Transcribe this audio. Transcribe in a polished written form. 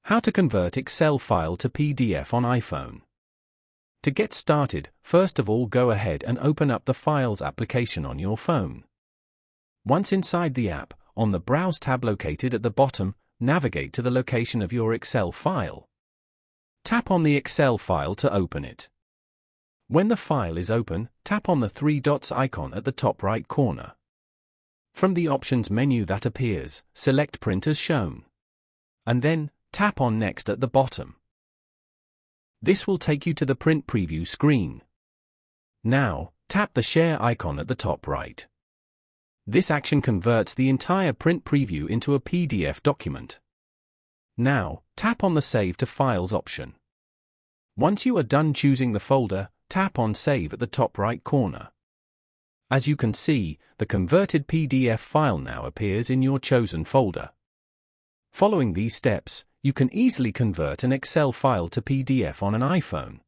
How to convert Excel file to PDF on iPhone. To get started, first of all go ahead and open up the Files application on your phone. Once inside the app, on the Browse tab located at the bottom, navigate to the location of your Excel file. Tap on the Excel file to open it. When the file is open, tap on the three dots icon at the top right corner. From the Options menu that appears, select Print as shown. And then, tap on Next at the bottom. This will take you to the print preview screen. Now, tap the Share icon at the top right. This action converts the entire print preview into a PDF document. Now, tap on the Save to Files option. Once you are done choosing the folder, tap on Save at the top right corner. As you can see, the converted PDF file now appears in your chosen folder. Following these steps, you can easily convert an Excel file to PDF on an iPhone.